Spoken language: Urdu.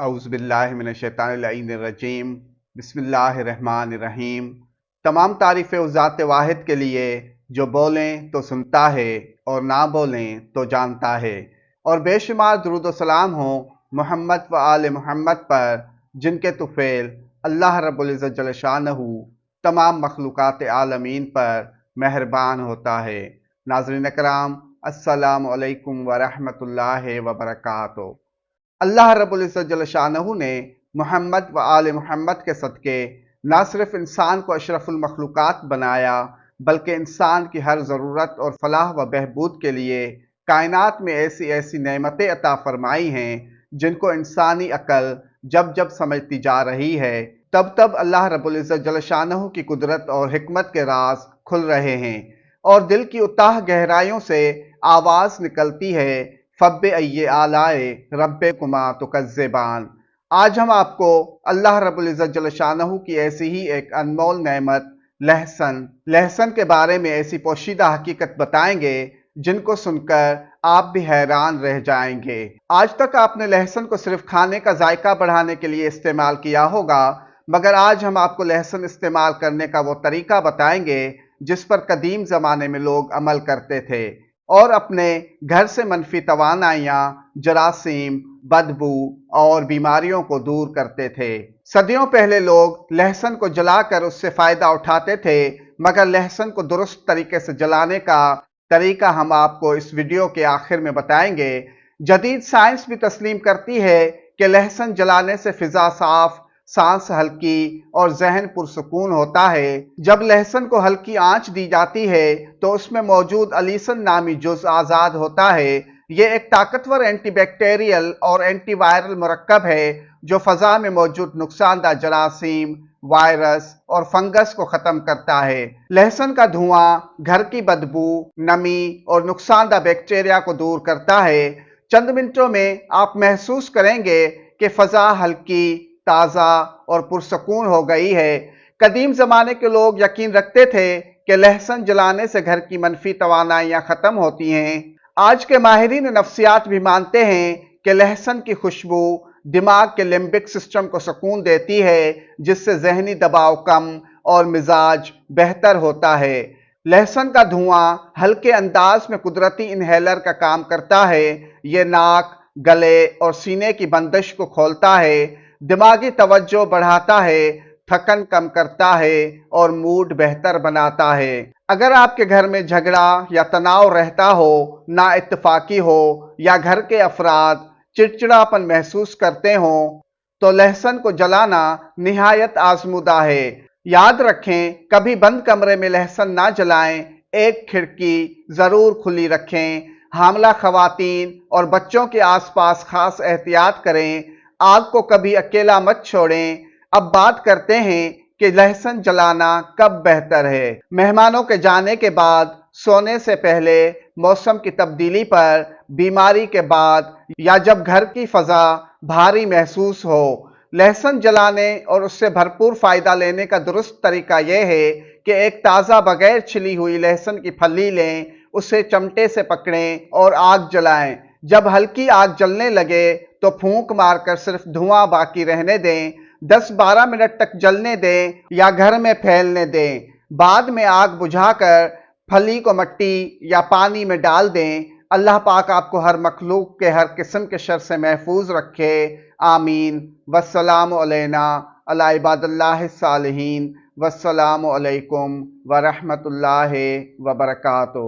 اعوذ باللہ من الشیطان اللعین الرجیم بسم اللہ الرحمن الرحیم۔ تمام تعریفیں اس ذات واحد کے لیے جو بولیں تو سنتا ہے اور نہ بولیں تو جانتا ہے، اور بے شمار درود و سلام ہوں محمد و آل محمد پر، جن کے طفیل اللہ رب العزت جل شانہ تمام مخلوقات عالمین پر مہربان ہوتا ہے۔ ناظرین اکرام، السلام علیکم ورحمۃ اللہ وبرکاتہ۔ اللہ رب العزت جل شانہ نے محمد و آل محمد کے صدقے نہ صرف انسان کو اشرف المخلوقات بنایا، بلکہ انسان کی ہر ضرورت اور فلاح و بہبود کے لیے کائنات میں ایسی ایسی نعمتیں عطا فرمائی ہیں جن کو انسانی عقل جب جب سمجھتی جا رہی ہے، تب تب اللہ رب العزت جل شانہ کی قدرت اور حکمت کے راز کھل رہے ہیں، اور دل کی اتاہ گہرائیوں سے آواز نکلتی ہے، فَبِأَيِّ آلَاءِ رَبِّكُمَا تُكَذِّبَانِ۔ آج ہم آپ کو اللہ رب العزت جل شانہ کی ایسی ہی ایک انمول نعمت لہسن کے بارے میں ایسی پوشیدہ حقیقت بتائیں گے جن کو سن کر آپ بھی حیران رہ جائیں گے۔ آج تک آپ نے لہسن کو صرف کھانے کا ذائقہ بڑھانے کے لیے استعمال کیا ہوگا، مگر آج ہم آپ کو لہسن استعمال کرنے کا وہ طریقہ بتائیں گے جس پر قدیم زمانے میں لوگ عمل کرتے تھے اور اپنے گھر سے منفی توانائیاں، جراثیم، بدبو اور بیماریوں کو دور کرتے تھے۔ صدیوں پہلے لوگ لہسن کو جلا کر اس سے فائدہ اٹھاتے تھے، مگر لہسن کو درست طریقے سے جلانے کا طریقہ ہم آپ کو اس ویڈیو کے آخر میں بتائیں گے۔ جدید سائنس بھی تسلیم کرتی ہے کہ لہسن جلانے سے فضا صاف، سانس ہلکی اور ذہن پرسکون ہوتا ہے۔ جب لہسن کو ہلکی آنچ دی جاتی ہے تو اس میں موجود الیسن نامی جز آزاد ہوتا ہے۔ یہ ایک طاقتور اینٹی بیکٹیریل اور اینٹی وائرل مرکب ہے جو فضا میں موجود نقصان دہ جراثیم، وائرس اور فنگس کو ختم کرتا ہے۔ لہسن کا دھواں گھر کی بدبو، نمی اور نقصان دہ بیکٹیریا کو دور کرتا ہے۔ چند منٹوں میں آپ محسوس کریں گے کہ فضا ہلکی، تازہ اور پرسکون ہو گئی ہے۔ قدیم زمانے کے لوگ یقین رکھتے تھے کہ لہسن جلانے سے گھر کی منفی توانائیاں ختم ہوتی ہیں۔ آج کے ماہرین نفسیات بھی مانتے ہیں کہ لہسن کی خوشبو دماغ کے لمبک سسٹم کو سکون دیتی ہے، جس سے ذہنی دباؤ کم اور مزاج بہتر ہوتا ہے۔ لہسن کا دھواں ہلکے انداز میں قدرتی انہیلر کا کام کرتا ہے۔ یہ ناک، گلے اور سینے کی بندش کو کھولتا ہے، دماغی توجہ بڑھاتا ہے، تھکن کم کرتا ہے اور موڈ بہتر بناتا ہے۔ اگر آپ کے گھر میں جھگڑا یا تناؤ رہتا ہو، نا اتفاقی ہو یا گھر کے افراد چڑچڑاپن محسوس کرتے ہوں تو لہسن کو جلانا نہایت آزمودہ ہے۔ یاد رکھیں، کبھی بند کمرے میں لہسن نہ جلائیں، ایک کھڑکی ضرور کھلی رکھیں۔ حاملہ خواتین اور بچوں کے آس پاس خاص احتیاط کریں۔ آگ کو کبھی اکیلا مت چھوڑیں۔ اب بات کرتے ہیں کہ لہسن جلانا کب بہتر ہے۔ مہمانوں کے جانے کے بعد، سونے سے پہلے، موسم کی تبدیلی پر، بیماری کے بعد، یا جب گھر کی فضا بھاری محسوس ہو۔ لہسن جلانے اور اس سے بھرپور فائدہ لینے کا درست طریقہ یہ ہے کہ ایک تازہ بغیر چھلی ہوئی لہسن کی پھلی لیں، اسے چمٹے سے پکڑیں اور آگ جلائیں۔ جب ہلکی آگ جلنے لگے تو پھونک مار کر صرف دھواں باقی رہنے دیں۔ 10-12 منٹ تک جلنے دیں یا گھر میں پھیلنے دیں۔ بعد میں آگ بجھا کر پھلی کو مٹی یا پانی میں ڈال دیں۔ اللہ پاک آپ کو ہر مخلوق کے ہر قسم کے شر سے محفوظ رکھے، آمین۔ والسلام علینا علی عباد اللہ الصالحین، والسلام علیکم ورحمۃ اللہ وبرکاتہ۔